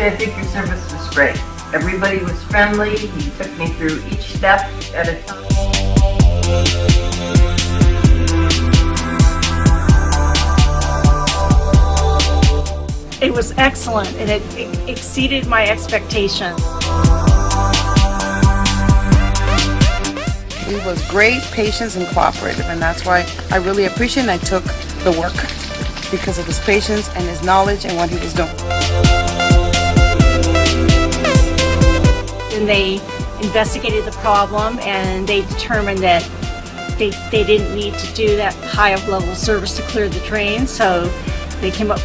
I think your service was great. Everybody was friendly. He took me through each step at a time. It was excellent, and it exceeded my expectations. He was great, patient, and cooperative, and that's why I really appreciate and I took the work because of his patience and his knowledge and what he was doing. And they investigated the problem, and they determined that they didn't need to do that high level service to clear the drain, so they came up